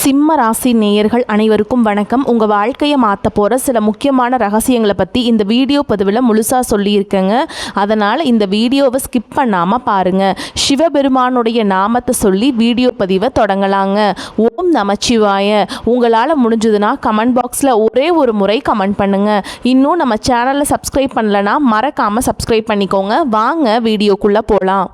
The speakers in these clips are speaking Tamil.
சிம்ம ராசி நேயர்கள் அனைவருக்கும் வணக்கம். உங்கள் வாழ்க்கையை மாற்ற போகிற சில முக்கியமான ரகசியங்களை பற்றி இந்த வீடியோ பதிவில் முழுசாக சொல்லியிருக்கேங்க. அதனால் இந்த வீடியோவை ஸ்கிப் பண்ணாமல் பாருங்கள். சிவபெருமானுடைய நாமத்தை சொல்லி வீடியோ பதிவை தொடங்கலாங்க. ஓம் நமச்சிவாய. உங்களால் முடிஞ்சதுன்னா கமெண்ட் பாக்ஸில் ஒரே ஒரு முறை கமெண்ட் பண்ணுங்கள். இன்னும் நம்ம சேனலை சப்ஸ்கிரைப் பண்ணலைன்னா மறக்காமல் சப்ஸ்கிரைப் பண்ணிக்கோங்க. வாங்க வீடியோக்குள்ளே போகலாம்.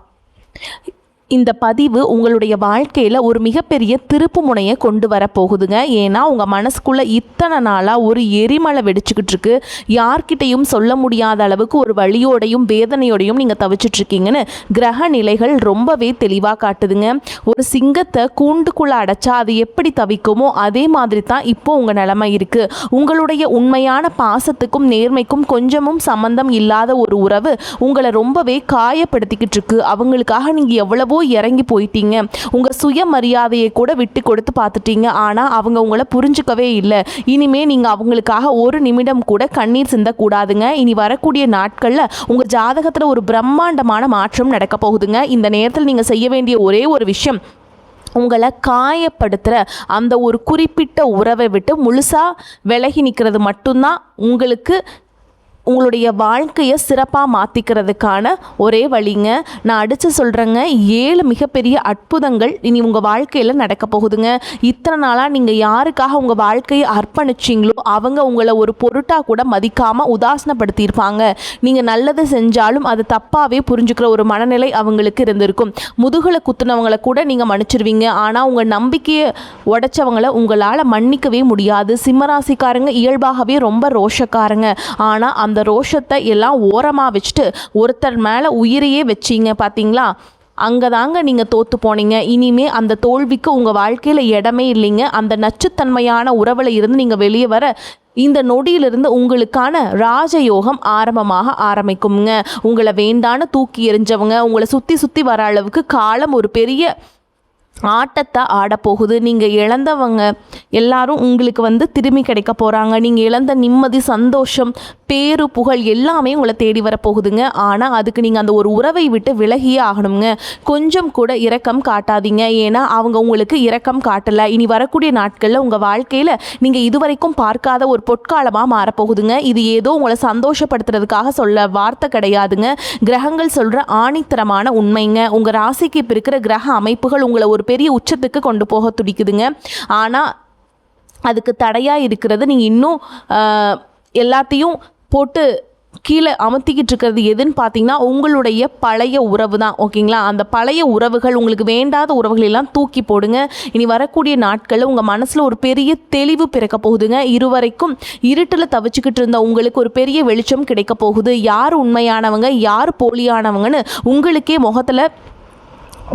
இந்த பதிவு உங்களுடைய வாழ்க்கையில் ஒரு மிகப்பெரிய திருப்பு முனையை கொண்டு வரப்போகுதுங்க. ஏன்னா உங்கள் மனசுக்குள்ளே இத்தனை நாளாக ஒரு எரிமலை வெடிச்சுக்கிட்டு இருக்கு. யார்கிட்டையும் சொல்ல முடியாத அளவுக்கு ஒரு வலியோடையும் வேதனையோடையும் நீங்கள் தவிச்சிட்ருக்கீங்கன்னு கிரக நிலைகள் ரொம்பவே தெளிவாக காட்டுதுங்க. ஒரு சிங்கத்தை கூண்டுக்குள்ளே அடைச்சா அது எப்படி தவிக்குமோ அதே மாதிரி தான் இப்போ உங்கள் நிலைமை இருக்குது. உங்களுடைய உண்மையான பாசத்துக்கும் நேர்மைக்கும் கொஞ்சமும் சம்பந்தம் இல்லாத ஒரு உறவு உங்களை ரொம்பவே காயப்படுத்திக்கிட்டு இருக்கு. அவங்களுக்காக நீங்கள் எவ்வளவோ இறங்கி போயிட்டீங்க. உங்கள் சுயமரியாதையை கூட விட்டு கொடுத்து பார்த்துட்டீங்க. ஆனால் அவங்க உங்களை புரிஞ்சுக்கவே இல்லை. இனிமே நீங்கள் அவங்களுக்காக ஒரு நிமிடம் கூட கண்ணீர் சிந்தக்கூடாதுங்க. இனி வரக்கூடிய நாட்களில் உங்கள் ஜாதகத்தில் ஒரு பிரம்மாண்டமான மாற்றம் நடக்க போகுதுங்க. இந்த நேரத்தில் நீங்கள் செய்ய வேண்டிய ஒரே ஒரு விஷயம், உங்களை காயப்படுத்துகிற அந்த ஒரு குறிப்பிட்ட உறவை விட்டு முழுசாக விலகி நிற்கிறது மட்டும்தான் உங்களுக்கு உங்களுடைய வாழ்க்கையை சிறப்பாக மாற்றிக்கிறதுக்கான ஒரே வழிங்க. நான் அடித்து சொல்கிறேங்க, 7 மிகப்பெரிய அற்புதங்கள் இனி உங்கள் வாழ்க்கையில் நடக்க போகுதுங்க. இத்தனை நாளாக நீங்கள் யாருக்காக உங்கள் வாழ்க்கையை அர்ப்பணிச்சிங்களோ அவங்க உங்களை ஒரு பொருட்டாக கூட மதிக்காமல் உதாசனப்படுத்தியிருப்பாங்க. நீங்கள் நல்லது செஞ்சாலும் அது தப்பாகவே புரிஞ்சுக்கிற ஒரு மனநிலை அவங்களுக்கு இருந்திருக்கும். முதுகலை குத்துனவங்களை கூட நீங்கள் மன்னிச்சிருவீங்க. ஆனால் உங்கள் நம்பிக்கையை உடைச்சவங்களை உங்களால் மன்னிக்கவே முடியாது. சிம்மராசிக்காரங்க இயல்பாகவே ரொம்ப ரோஷக்காரங்க. ஆனால் அந்த ரோஷத்தை எல்லாம் ஓரமாக வச்சுட்டு ஒருத்தர் மேலே உயிரையே வச்சிங்க பார்த்தீங்களா, அங்கே தாங்க நீங்கள் தோற்று போனீங்க. இனிமே அந்த தோல்விக்கு உங்கள் வாழ்க்கையில் இடமே இல்லைங்க. அந்த நச்சுத்தன்மையான உறவில் இருந்து நீங்கள் வெளியே வர இந்த நொடியிலிருந்து உங்களுக்கான ராஜயோகம் ஆரம்பிக்குங்க. உங்களை வேண்டான்னு தூக்கி எறிஞ்சவங்க உங்களை சுற்றி வர அளவுக்கு காலம் ஒரு பெரிய ஆட்டத்தை ஆடப்போகுது. நீங்கள் இழந்தவங்க எல்லாரும் உங்களுக்கு திரும்பி கிடைக்க போகிறாங்க. நீங்கள் இழந்த நிம்மதி, சந்தோஷம், பேரு, புகழ் எல்லாமே உங்களை தேடி வரப்போகுதுங்க. ஆனால் அதுக்கு நீங்கள் அந்த ஒரு உறவை விட்டு விலகியே ஆகணுங்க. கொஞ்சம் கூட இரக்கம் காட்டாதீங்க. ஏன்னா அவங்க உங்களுக்கு இரக்கம் காட்டலை. இனி வரக்கூடிய நாட்களில் உங்கள் வாழ்க்கையில் நீங்கள் இதுவரைக்கும் பார்க்காத ஒரு பொற்காலமாக மாறப்போகுதுங்க. இது ஏதோ உங்களை சந்தோஷப்படுத்துறதுக்காக சொல்ல வார்த்தை கிடையாதுங்க. கிரகங்கள் சொல்கிற ஆணித்தரமான உண்மைங்க. உங்கள் ராசிக்கு இப்போ இருக்கிற கிரக அமைப்புகள் உங்களை ஒரு பெரிய உச்சத்துக்கு கொண்டு போக துடிக்குதுங்க. ஆனால் அதுக்கு தடையாக இருக்கிறது நீங்கள் இன்னும் எல்லாத்தையும் போட்டு கீழே அமர்த்திக்கிட்டு இருக்கிறது எதுன்னு பார்த்தீங்கன்னா உங்களுடைய பழைய உறவு தான். ஓகேங்களா? அந்த பழைய உறவுகள், உங்களுக்கு வேண்டாத உறவுகள் எல்லாம் தூக்கி போடுங்க. இனி வரக்கூடிய நாட்களில் உங்கள் மனசில் ஒரு பெரிய தெளிவு பிறக்க போகுதுங்க. இதுவரைக்கும் இருட்டில் தவிச்சுக்கிட்டு இருந்த உங்களுக்கு ஒரு பெரிய வெளிச்சம் கிடைக்க போகுது. யார் உண்மையானவங்க யார் போலியானவங்கன்னு உங்களுக்கே முகத்தில்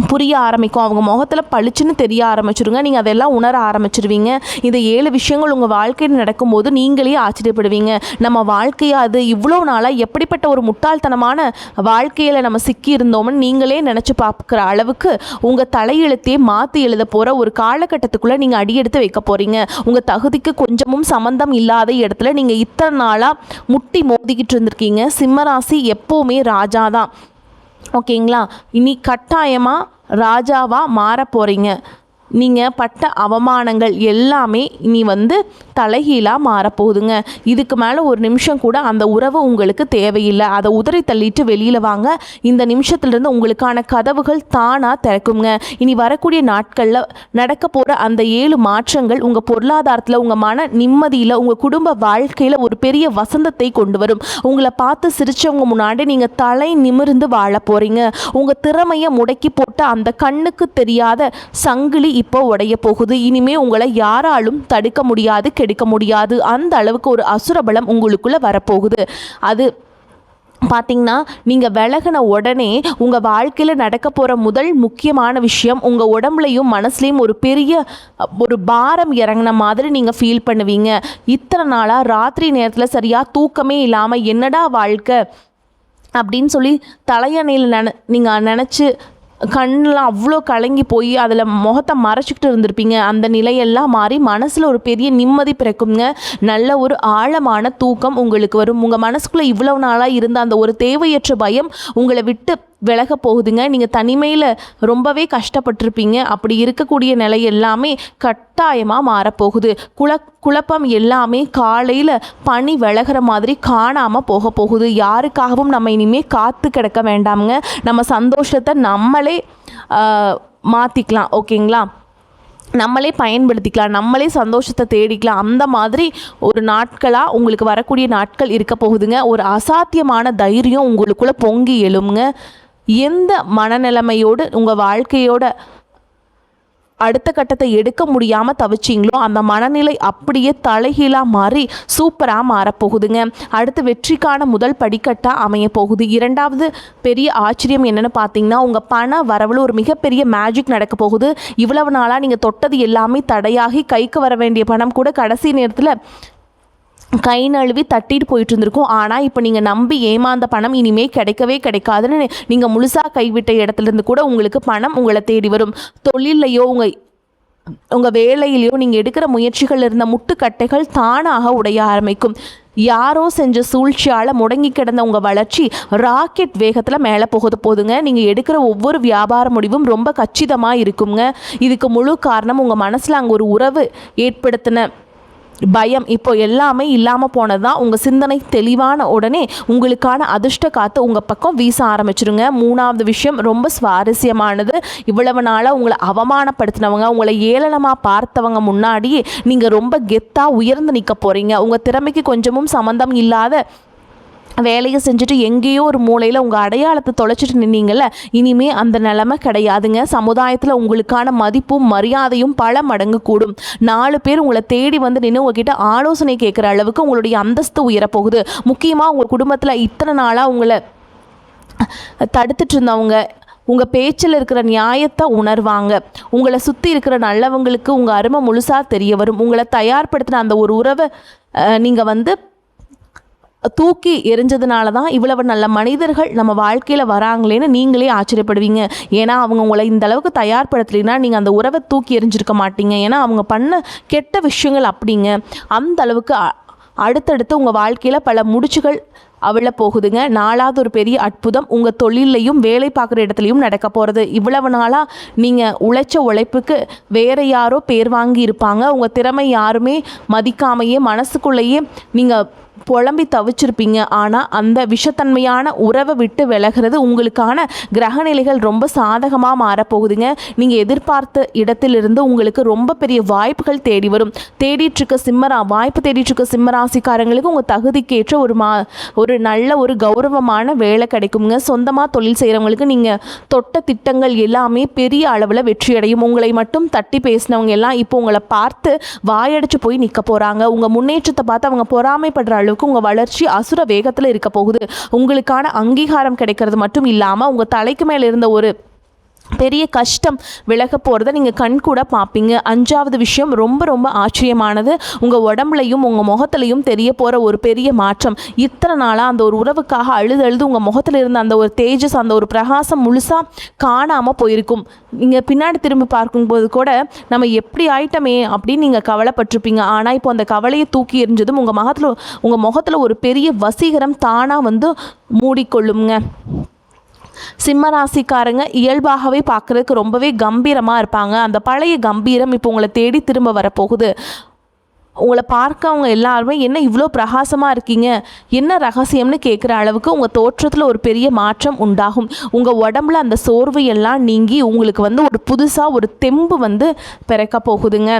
புரிய ஆரம்பிக்கும். அவங்க முகத்தில் பளிச்சுன்னு தெரிய ஆரம்பிச்சிருங்க. நீங்கள் அதெல்லாம் உணர ஆரம்பிச்சிருவீங்க. இந்த 7 விஷயங்கள் உங்கள் வாழ்க்கையில் நடக்கும்போது நீங்களே ஆச்சரியப்படுவீங்க. நம்ம வாழ்க்கையாக அது இவ்வளோ நாளாக எப்படிப்பட்ட ஒரு முட்டாள்தனமான வாழ்க்கையில் நம்ம சிக்கி இருந்தோம்னு நீங்களே நினச்சி பார்க்குற அளவுக்கு உங்கள் தலையெழுத்தையே மாற்றி எழுத போகிற ஒரு காலகட்டத்துக்குள்ளே நீங்கள் அடியெடுத்து வைக்க போகிறீங்க. உங்கள் தகுதிக்கு கொஞ்சமும் சம்மந்தம் இல்லாத இடத்துல நீங்கள் இத்தனை நாளாக முட்டி மோதிக்கிட்டு இருந்திருக்கீங்க. சிம்மராசி எப்போவுமே ராஜா தான். ஓகேங்களா? இனி கட்டாயமாக ராஜாவாக மாற போகிறீங்க. நீங்கள் பட்ட அவமானங்கள் எல்லாமே இனி தலைகீழாக மாறப்போகுதுங்க. இதுக்கு மேலே ஒரு நிமிஷம் கூட அந்த உறவு உங்களுக்கு தேவையில்லை. அதை உதறி தள்ளிட்டு வெளியில் வாங்க. இந்த நிமிஷத்துலேருந்து உங்களுக்கான கதவுகள் தானாக திறக்குங்க. இனி வரக்கூடிய நாட்களில் நடக்க போகிற அந்த 7 மாற்றங்கள் உங்கள் பொருளாதாரத்தில், உங்கள் மன நிம்மதியில், உங்கள் குடும்ப வாழ்க்கையில் ஒரு பெரிய வசந்தத்தை கொண்டு வரும். உங்களை பார்த்து சிரித்தவங்க முன்னாடி நீங்கள் தலை நிமிர்ந்து வாழ போகிறீங்க. உங்கள் திறமையை முடக்கி போட்ட அந்த கண்ணுக்கு தெரியாத சங்கிலி இப்போ உடைய போகுது. இனிமே உங்களை யாராலும் தடுக்க முடியாது, கெடுக்க முடியாது. அந்த அளவுக்கு ஒரு அசுரபலம் உங்களுக்குள்ள வரப்போகுது. அது பார்த்தீங்கன்னா நீங்கள் விலகின உடனே உங்கள் வாழ்க்கையில் நடக்க போகிற முதல் முக்கியமான விஷயம், உங்கள் உடம்புலையும் மனசுலையும் ஒரு பெரிய ஒரு பாரம் இறங்கின மாதிரி நீங்கள் ஃபீல் பண்ணுவீங்க. இத்தனை நாளாக ராத்திரி நேரத்தில் சரியாக தூக்கமே இல்லாமல் என்னடா வாழ்க்கை அப்படின்னு சொல்லி தலையணையில் நீங்கள் நினச்சி கண்ணெலாம் அவ்வளோ கலங்கி போய் அதில் முகத்தை மறைச்சிக்கிட்டு இருந்திருப்பீங்க. அந்த நிலையெல்லாம் மாறி மனசில் ஒரு பெரிய நிம்மதி பிறக்குங்க. நல்ல ஒரு ஆழமான தூக்கம் உங்களுக்கு வரும். உங்கள் மனசுக்குள்ளே இவ்வளவு நாளாக இருந்த அந்த ஒரு தேவையற்ற பயம் உங்களை விட்டு விலக போகுதுங்க. நீங்கள் தனிமையில் ரொம்பவே கஷ்டப்பட்டிருப்பீங்க. அப்படி இருக்கக்கூடிய நிலை எல்லாமே கட்டாயமாக மாறப்போகுது. குழப்பம் எல்லாமே காலையில் பனி விலகிற மாதிரி காணாமல் போக போகுது. யாருக்காகவும் நம்ம இனிமேல் காத்து கிடக்க வேண்டாமுங்க. நம்ம சந்தோஷத்தை நம்மளே மாற்றிக்கலாம். ஓகேங்களா? நம்மளே பயன்படுத்திக்கலாம், நம்மளே சந்தோஷத்தை தேடிக்கலாம். அந்த மாதிரி ஒரு நாட்களாக உங்களுக்கு வரக்கூடிய நாட்கள் இருக்க போகுதுங்க. ஒரு அசாத்தியமான தைரியம் உங்களுக்குள்ளே பொங்கி எழுமுங்க. எந்த மனநிலைமையோடு உங்கள் வாழ்க்கையோட அடுத்த கட்டத்தை எடுக்க முடியாமல் தவிச்சிங்களோ அந்த மனநிலை அப்படியே தலைகீழாக மாறி சூப்பராக மாறப்போகுதுங்க. அடுத்து வெற்றிக்கான முதல் படிக்கட்டாக அமைய போகுது. இரண்டாவது பெரிய ஆச்சரியம் என்னென்னு பார்த்தீங்கன்னா, உங்கள் பண வரவில் ஒரு மிகப்பெரிய மேஜிக் நடக்க போகுது. இவ்வளவு நாளாக நீங்கள் தொட்டது எல்லாமே தடையாகி கைக்கு வர வேண்டிய பணம் கூட கடைசி நேரத்தில் கை நழுவி தட்டிட்டு போயிட்டு இருந்திருக்கும். ஆனால் இப்போ நீங்கள் நம்பி ஏமாந்த பணம் இனிமேல் கிடைக்கவே கிடைக்காதுன்னு நீங்கள் முழுசாக கைவிட்ட இடத்துலேருந்து கூட உங்களுக்கு பணம் உங்களை தேடி வரும். தொழிலையோ உங்கள் வேலையிலையோ நீங்கள் எடுக்கிற முயற்சிகள் இருந்த முட்டுக்கட்டைகள் தானாக உடைய ஆரம்பிக்கும். யாரோ செஞ்ச சூழ்ச்சியால் முடங்கி கிடந்த உங்கள் வளர்ச்சி ராக்கெட் வேகத்தில் மேலே போகுதுங்க. நீங்கள் எடுக்கிற ஒவ்வொரு வியாபார முடிவும் ரொம்ப கச்சிதமாக இருக்குங்க. இதுக்கு முழு காரணம் உங்கள் மனசில் அங்கே ஒரு உறவு ஏற்படுத்தின பயம் இப்போ எல்லாமே இல்லாமல் போனது தான். உங்கள் சிந்தனை தெளிவான உடனே உங்களுக்கான அதிர்ஷ்ட காற்று உங்கள் பக்கம் வீச ஆரம்பிச்சிருங்க. மூணாவது விஷயம் ரொம்ப சுவாரஸ்யமானது. இவ்வளவு நாளாக உங்களை அவமானப்படுத்தினவங்க, உங்களை ஏளனமாக பார்த்தவங்க முன்னாடியே நீங்கள் ரொம்ப கெத்தாக உயர்ந்து நிற்க போகிறீங்க. உங்கள் திறமைக்கு கொஞ்சமும் சம்மந்தம் இல்லாத வேலையை செஞ்சுட்டு எங்கேயோ ஒரு மூலையில் உங்கள் அடையாளத்தை தொலைச்சிட்டு நின்னீங்கள்ல, இனிமே அந்த நிலைமை கிடையாதுங்க. சமுதாயத்தில் உங்களுக்கான மதிப்பும் மரியாதையும் பல மடங்கு கூடும். 4 பேர் உங்களை தேடி வந்து நின்று உங்ககிட்ட ஆலோசனை கேட்குற அளவுக்கு உங்களுடைய அந்தஸ்து உயரப்போகுது. முக்கியமாக உங்கள் குடும்பத்தில் இத்தனை நாளாக உங்களை தடுத்துட்டு இருந்தவங்க உங்கள் பேச்சில் இருக்கிற நியாயத்தை உணர்வாங்க. உங்களை சுற்றி இருக்கிற நல்லவங்களுக்கு உங்கள் அருமை முழுசாக தெரிய வரும். உங்களை தயார்படுத்தின அந்த ஒரு உறவை நீங்கள் தூக்கி எரிஞ்சதுனால தான் இவ்வளவு நல்ல மனிதர்கள் நம்ம வாழ்க்கையில் வராங்களேன்னு நீங்களே ஆச்சரியப்படுவீங்க. ஏன்னா அவங்க உங்களை இந்த அளவுக்கு தயார்படுத்தலைன்னா நீங்கள் அந்த உறவை தூக்கி எரிஞ்சிருக்க மாட்டீங்க. ஏன்னா அவங்க பண்ண கெட்ட விஷயங்கள் அப்படிங்க. அந்த அளவுக்கு அடுத்தடுத்து உங்கள் வாழ்க்கையில் பல முடிச்சுகள் அவிழ போகுதுங்க. 4வது ஒரு பெரிய அற்புதம் உங்கள் தொழிலையும் வேலை பார்க்குற இடத்துலையும் நடக்க போகிறது. இவ்வளவு நாளாக நீங்கள் உழைச்ச உழைப்புக்கு வேறு யாரோ பேர் வாங்கி இருப்பாங்க. உங்கள் திறமை யாருமே மதிக்காமையே மனசுக்குள்ளேயே நீங்கள் புலம்பி தவிச்சிருப்பீங்க. ஆனால் அந்த விஷத்தன்மையான உறவை விட்டு விலகிறது உங்களுக்கான கிரகநிலைகள் ரொம்ப சாதகமாக மாறப்போகுதுங்க. நீங்கள் எதிர்பார்த்த இடத்திலிருந்து உங்களுக்கு ரொம்ப பெரிய வாய்ப்புகள் தேடி வரும். வாய்ப்பு தேடிட்டு இருக்க சிம்மராசிக்காரங்களுக்கு உங்கள் தகுதிக்கேற்ற ஒரு நல்ல ஒரு கௌரவமான வேலை கிடைக்குங்க. சொந்தமாக தொழில் செய்கிறவங்களுக்கு நீங்கள் தொட்ட திட்டங்கள் எல்லாமே பெரிய அளவில் வெற்றியடையும். உங்களை மட்டும் தட்டி பேசினவங்க எல்லாம் இப்போ உங்களை பார்த்து வாயடிச்சு போய் நிற்க போகிறாங்க. உங்கள் முன்னேற்றத்தை பார்த்து அவங்க பொறாமைப்படுற அளவுக்கு உங்கள் வளர்ச்சி அசுர வேகத்தில் இருக்க போகுது. உங்களுக்கான அங்கீகாரம் கிடைக்கிறது மட்டும் இல்லாமல் உங்கள் தலைக்கு மேலே இருந்த ஒரு பெரிய கஷ்டம் விலக போகிறத நீங்கள் கண் கூட பார்ப்பீங்க. 5வது விஷயம் ரொம்ப ரொம்ப ஆச்சரியமானது. உங்கள் உடம்புலையும் உங்கள் முகத்துலையும் தெரிய போகிற ஒரு பெரிய மாற்றம். இத்தனை நாளாக அந்த ஒரு உறவுக்காக அழுது உங்கள் முகத்தில் இருந்த அந்த ஒரு தேஜஸ், அந்த ஒரு பிரகாசம் முழுசாக காணாமல் போயிருக்கும். நீங்கள் பின்னாடி திரும்பி பார்க்கும்போது கூட நம்ம எப்படி ஆயிட்டமே அப்படின்னு நீங்கள் கவலைப்பட்டிருப்பீங்க. ஆனால் இப்போ அந்த கவலையை தூக்கி எறிஞ்சதும் உங்கள் முகத்தில் ஒரு பெரிய வசீகரம் தானாக மூடிக்கொள்ளுங்க. சிம்மராசிக்காரங்க இயல்பாகவே பார்க்குறதுக்கு ரொம்பவே கம்பீரமாக இருப்பாங்க. அந்த பழைய கம்பீரம் இப்போ உங்களை தேடி திரும்ப வரப்போகுது. உங்களை பார்க்க அவங்க எல்லாருமே என்ன இவ்வளோ பிரகாசமாக இருக்கீங்க, என்ன ரகசியம்னு கேட்குற அளவுக்கு உங்கள் தோற்றத்தில் ஒரு பெரிய மாற்றம் உண்டாகும். உங்கள் உடம்புல அந்த சோர்வு எல்லாம் நீங்கி உங்களுக்கு ஒரு புதுசாக ஒரு தெம்பு பிறக்க போகுதுங்க.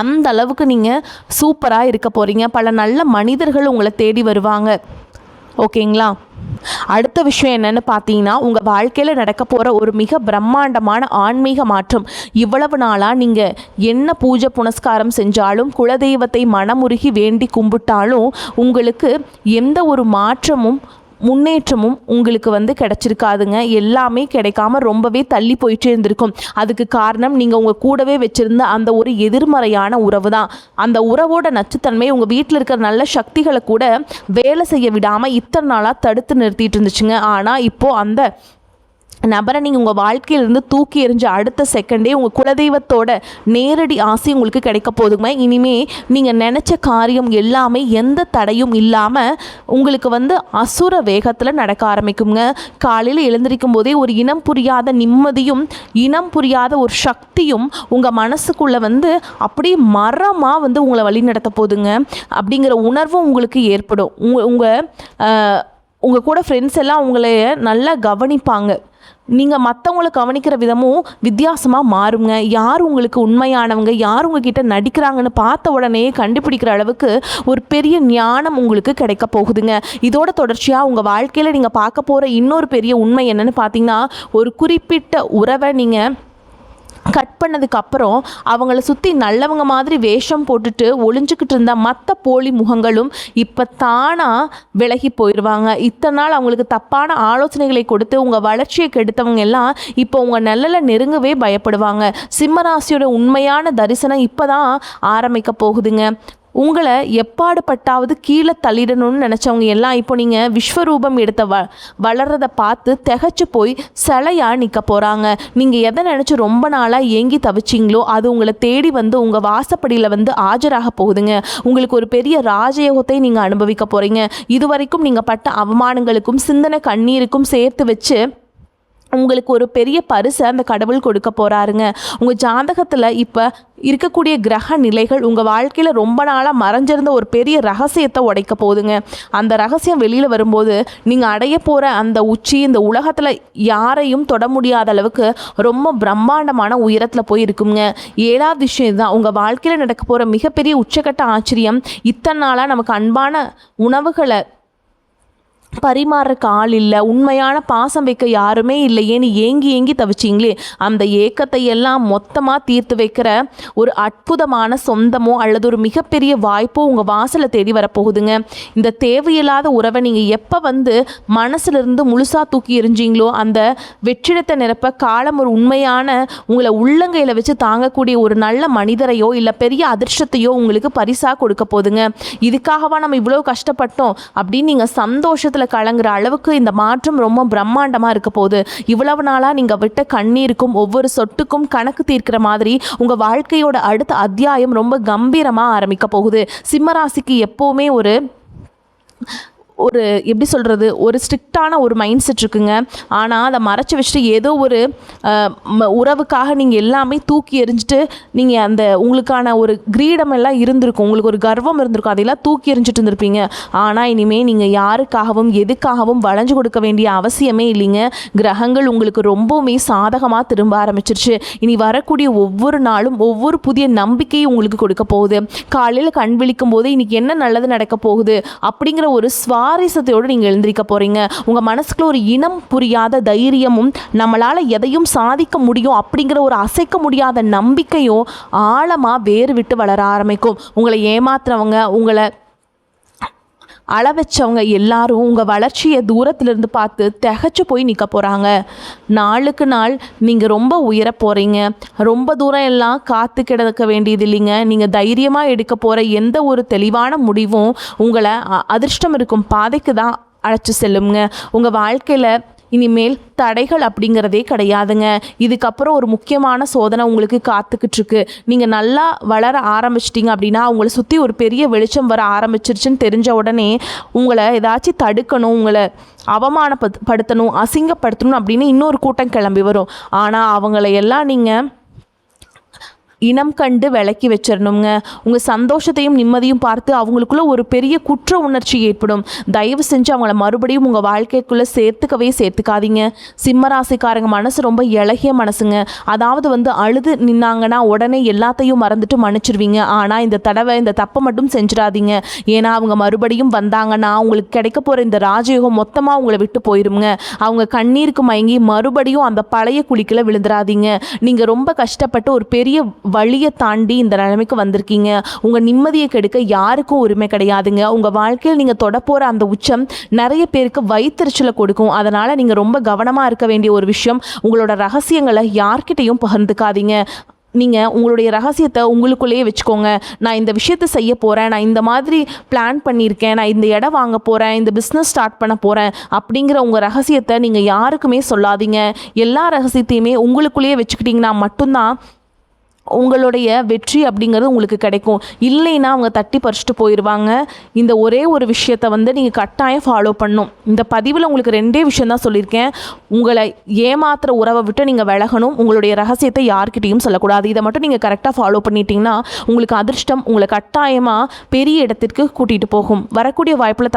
அந்த அளவுக்கு நீங்கள் சூப்பராக இருக்க போகிறீங்க. பல நல்ல மனிதர்கள் உங்களை தேடி வருவாங்க. ஓகேங்களா? அடுத்த விஷயம் என்னன்னு பார்த்தீங்கன்னா, உங்கள் வாழ்க்கையில் நடக்க போகிற ஒரு மிக பிரம்மாண்டமான ஆன்மீக மாற்றம். இவ்வளவு நாளாக நீங்கள் என்ன பூஜை புனஸ்காரம் செஞ்சாலும், குலதெய்வத்தை மனமுருகி வேண்டி கும்பிட்டாலும் உங்களுக்கு எந்த ஒரு மாற்றமும் முன்னேற்றமும் உங்களுக்கு கிடைச்சிருக்காதுங்க. எல்லாமே கிடைக்காம ரொம்பவே தள்ளி போயிட்டே இருந்திருக்கும். அதுக்கு காரணம் நீங்கள் உங்கள் கூடவே வச்சுருந்த அந்த ஒரு எதிர்மறையான உறவு தான். அந்த உறவோட நச்சுத்தன்மை உங்கள் வீட்டில் இருக்கிற நல்ல சக்திகளை கூட வேலை செய்ய விடாமல் இத்தனை நாளாக தடுத்து நிறுத்திட்டு இருந்துச்சுங்க. ஆனால் இப்போது அந்த நபரை நீங்கள் உங்கள் வாழ்க்கையிலிருந்து தூக்கி எறிஞ்ச அடுத்த செகண்டே உங்கள் குலதெய்வத்தோட நேரடி ஆசை உங்களுக்கு கிடைக்க போதுங்க. இனிமே நீங்கள் நினச்ச காரியம் எல்லாமே எந்த தடையும் இல்லாமல் உங்களுக்கு அசுர வேகத்தில் நடக்க ஆரம்பிக்குங்க. காலையில் எழுந்திருக்கும் போதே ஒரு இனம் புரியாத நிம்மதியும் இனம் புரியாத ஒரு சக்தியும் உங்கள் மனசுக்குள்ளே அப்படியே மரமாக உங்களை வழி நடத்த போதுங்க. அப்படிங்கிற உணர்வும் உங்களுக்கு ஏற்படும். உங்கள் கூட ஃப்ரெண்ட்ஸ் எல்லாம் உங்களை நல்லா கவனிப்பாங்க. நீங்கள் மற்றவங்கள கவனிக்கிற விதமும் வித்தியாசமாக மாறுங்க. யார் உங்களுக்கு உண்மையானவங்க, யார் உங்ககிட்ட நடிக்கிறாங்கன்னு பார்த்த உடனே கண்டுபிடிக்கிற அளவுக்கு ஒரு பெரிய ஞானம் உங்களுக்கு கிடைக்க போகுதுங்க. இதோட தொடர்ச்சியாக உங்கள் வாழ்க்கையில் நீங்கள் பார்க்க போகிற இன்னொரு பெரிய உண்மை என்னென்னு பார்த்தீங்கன்னா, ஒரு குறிப்பிட்ட உறவை நீங்கள் கட் பண்ணதுக்கப்புறம் அவங்கள சுற்றி நல்லவங்க மாதிரி வேஷம் போட்டுட்டு ஒளிஞ்சிக்கிட்டு இருந்த மற்ற போலி முகங்களும் இப்போ தானாக விலகி போயிடுவாங்க. இத்தனை நாள் அவங்களுக்கு தப்பான ஆலோசனைகளை கொடுத்து உங்கள் வளர்ச்சியை கெடுத்தவங்க எல்லாம் இப்போ உங்கள் நல்லல நெருங்கவே பயப்படுவாங்க. சிம்மராசியோட உண்மையான தரிசனம் இப்போ தான் ஆரம்பிக்க போகுதுங்க. உங்களை எப்பாடுபட்டாவது கீழே தள்ளிடணும்னு நினச்சவங்க எல்லாம் இப்போ நீங்கள் விஸ்வரூபம் எடுத்த வளர்றதை பார்த்து திகச்சு போய் சிலையாக நிற்க போகிறாங்க. நீங்கள் எதை நினச்சி ரொம்ப நாளாக ஏங்கி தவிச்சிங்களோ அது உங்களை தேடி உங்கள் வாசப்படியில் ஆஜராக போகுதுங்க. உங்களுக்கு ஒரு பெரிய ராஜயோகத்தை நீங்கள் அனுபவிக்க போகிறீங்க. இதுவரைக்கும் நீங்கள் பட்ட அவமானங்களுக்கும் சிந்தனை கண்ணீருக்கும் சேர்த்து வச்சு உங்களுக்கு ஒரு பெரிய பரிசை அந்த கடவுள் கொடுக்க போகிறாருங்க. உங்கள் ஜாதகத்தில் இப்போ இருக்கக்கூடிய கிரக நிலைகள் உங்கள் வாழ்க்கையில் ரொம்ப நாளாக மறைஞ்சிருந்த ஒரு பெரிய ரகசியத்தை உடைக்க போகுதுங்க. அந்த ரகசியம் வெளியில் வரும்போது நீங்கள் அடைய போகிற அந்த உச்சி இந்த உலகத்தில் யாரையும் தொட முடியாத அளவுக்கு ரொம்ப பிரம்மாண்டமான உயரத்தில் போய் இருக்குங்க. 7வது விஷயம் இதுதான். உங்கள் வாழ்க்கையில் நடக்க போகிற மிகப்பெரிய உச்சக்கட்ட ஆச்சரியம், இத்தனை நாளாக நமக்கு அன்பான உணவுகளை பரிமாறக்கு ஆள் இல்லை, உண்மையான பாசம் வைக்க யாருமே இல்லையேன்னு ஏங்கி தவிச்சிங்களே, அந்த ஏக்கத்தை எல்லாம் மொத்தமாக தீர்த்து வைக்கிற ஒரு அற்புதமான சொந்தமோ அல்லது ஒரு மிகப்பெரிய வாய்ப்போ உங்கள் வாசலை தேடி வரப்போகுதுங்க. இந்த தேவையில்லாத உறவை நீங்கள் எப்போ மனசுலேருந்து முழுசாக தூக்கி எறிஞ்சிங்களோ அந்த வெற்றிடத்தை நிரப்ப காலம் ஒரு உண்மையான உங்களை உள்ளங்கையில் வச்சு தாங்கக்கூடிய ஒரு நல்ல மனிதரையோ இல்லை பெரிய அதிர்ஷ்டத்தையோ உங்களுக்கு பரிசாக கொடுக்க போகுதுங்க. இதுக்காகவா நம்ம இவ்வளோ கஷ்டப்பட்டோம் அப்படின்னு நீங்கள் சந்தோஷத்தில் கலங்குற அளவுக்கு இந்த மாற்றம் ரொம்ப பிரம்மாண்டமாக இருக்க போகுது. இவ்வளவு நாளாக நீங்கள் விட்ட கண்ணீருக்கும் ஒவ்வொரு சொட்டுக்கும் கணக்கு தீர்க்கிற மாதிரி உங்கள் வாழ்க்கையோட அடுத்த அத்தியாயம் ரொம்ப கம்பீரமாக ஆரம்பிக்க போகுது. சிம்மராசிக்கு எப்போவுமே ஒரு எப்படி சொல்கிறது, ஒரு ஸ்ட்ரிக்டான ஒரு மைண்ட் செட் இருக்குங்க. ஆனால் அதை மறைச்சி வச்சுட்டு ஏதோ ஒரு உறவுக்காக நீங்கள் எல்லாமே தூக்கி எறிஞ்சிட்டு நீங்கள் அந்த உங்களுக்கான ஒரு கிரீடம் எல்லாம் இருந்திருக்கும், உங்களுக்கு ஒரு கர்வம் இருந்திருக்கும், அதையெல்லாம் தூக்கி எறிஞ்சிட்டு இருந்திருப்பீங்க. ஆனால் இனிமேல் நீங்கள் யாருக்காகவும் எதுக்காகவும் வளைஞ்சு கொடுக்க வேண்டிய அவசியமே இல்லைங்க. கிரகங்கள் உங்களுக்கு ரொம்பவுமே சாதகமாக திரும்ப ஆரம்பிச்சிருச்சு. இனி வரக்கூடிய ஒவ்வொரு நாளும் ஒவ்வொரு புதிய நம்பிக்கையும் உங்களுக்கு கொடுக்க போகுது. காலையில் கண் விழிக்கும் போது இன்னைக்கு என்ன நல்லது நடக்க போகுது அப்படிங்கிற ஒரு சுவாரஸ்யத்தோடு நீங்கள் எழுந்திருக்க போகிறீங்க. உங்கள் மனசுக்குள்ள ஒரு இனம் புரியாத தைரியமும் நம்மளால் எதையும் சாதிக்க முடியும் அப்படிங்கிற ஒரு அசைக்க முடியாத நம்பிக்கையும் ஆழமாக வேறு விட்டு வளர ஆரம்பிக்கும். உங்களை ஏமாத்துறவங்க, உங்களை அளவச்சவங்க எல்லாரும் உங்கள் வளர்ச்சியை தூரத்திலிருந்து பார்த்து திகச்சு போய் நிற்க போகிறாங்க. நாளுக்கு நாள் நீங்கள் ரொம்ப உயர போகிறீங்க. ரொம்ப தூரம் எல்லாம் காத்து கிடக்க வேண்டியது இல்லைங்க. நீங்கள் தைரியமாக எடுக்க போகிற எந்த ஒரு தெளிவான முடிவும் உங்களை அதிர்ஷ்டம் இருக்கும் பாதைக்கு தான் அழைச்சி செல்லுங்க. உங்கள் வாழ்க்கையில் இனிமேல் தடைகள் அப்படிங்கிறதே கிடையாதுங்க. இதுக்கப்புறம் ஒரு முக்கியமான சோதனை உங்களுக்கு காத்துக்கிட்டு இருக்கு. நீங்கள் நல்லா வளர ஆரம்பிச்சிட்டிங்க அப்படின்னா உங்களை சுற்றி ஒரு பெரிய வெளிச்சம் வர ஆரம்பிச்சிருச்சுன்னு தெரிஞ்ச உடனே உங்களை ஏதாச்சும் தடுக்கணும், உங்களை அவமானப்படுத்தணும், அசிங்கப்படுத்தணும் அப்படின்னு இன்னொரு கூட்டம் கிளம்பி வரும். ஆனால் அவங்கள எல்லாம் நீங்கள் இனம் கண்டு விலக்கி வச்சிடணுங்க. உங்கள் சந்தோஷத்தையும் நிம்மதியும் பார்த்து அவங்களுக்குள்ள ஒரு பெரிய குற்ற உணர்ச்சி ஏற்படும். தயவு செஞ்சு அவங்கள மறுபடியும் உங்கள் வாழ்க்கைக்குள்ளே சேர்த்துக்காதீங்க. சிம்மராசிக்காரங்க மனசு ரொம்ப இளகிய மனசுங்க. அதாவது அழுது நின்னாங்கன்னா உடனே எல்லாத்தையும் மறந்துட்டு மன்னிச்சிருவீங்க. ஆனால் இந்த தடவை இந்த தப்பை மட்டும் செஞ்சிடாதீங்க. ஏன்னா அவங்க மறுபடியும் வந்தாங்கன்னா உங்களுக்கு கிடைக்க போகிற இந்த ராஜயோகம் மொத்தமாக உங்களை விட்டு போயிருங்க. அவங்க கண்ணீருக்கு மயங்கி மறுபடியும் அந்த பழைய குழிக்குள்ள விழுந்துடாதீங்க. நீங்கள் ரொம்ப கஷ்டப்பட்டு ஒரு பெரிய வழியை தாண்டி இந்த நிலைமைக்கு வந்திருக்கீங்க. உங்கள் நிம்மதியை கெடுக்க யாருக்கும் உரிமை கிடையாதுங்க. உங்கள் வாழ்க்கையில் நீங்கள் தொடப்போகிற அந்த உச்சம் நிறைய பேருக்கு வயிற்றுச்சலை கொடுக்கும். அதனால் நீங்கள் ரொம்ப கவனமாக இருக்க வேண்டிய ஒரு விஷயம், உங்களோட ரகசியங்களை யார்கிட்டையும் பகிர்ந்துக்காதீங்க. நீங்கள் உங்களுடைய ரகசியத்தை உங்களுக்குள்ளேயே வச்சுக்கோங்க. நான் இந்த விஷயத்தை செய்ய போகிறேன், நான் இந்த மாதிரி பிளான் பண்ணியிருக்கேன், நான் இந்த இடம் வாங்க போகிறேன், இந்த பிஸ்னஸ் ஸ்டார்ட் பண்ண போகிறேன் அப்படிங்கிற உங்கள் ரகசியத்தை நீங்கள் யாருக்குமே சொல்லாதீங்க. எல்லா ரகசியத்தையுமே உங்களுக்குள்ளேயே வச்சுக்கிட்டிங்கன்னா மட்டும்தான் உங்களுடைய வெற்றி அப்படிங்கிறது உங்களுக்கு கிடைக்கும். இல்லைன்னா அவங்க தட்டி பறிச்சுட்டு போயிடுவாங்க. இந்த ஒரே ஒரு விஷயத்தை நீங்கள் கட்டாயம் ஃபாலோ பண்ணணும். இந்த பதிவில் உங்களுக்கு 2 விஷயம் தான் சொல்லியிருக்கேன். உங்களை ஏமாத்துகிற உறவை விட்டு நீங்கள் விலகணும். உங்களுடைய ரகசியத்தை யார்கிட்டையும் சொல்லக்கூடாது. இதை மட்டும் நீங்கள் கரெக்டாக ஃபாலோ பண்ணிட்டீங்கன்னா உங்களுக்கு அதிர்ஷ்டம் உங்களை கட்டாயமாக பெரிய இடத்திற்கு கூட்டிகிட்டு போகும். வரக்கூடிய வாய்ப்பில்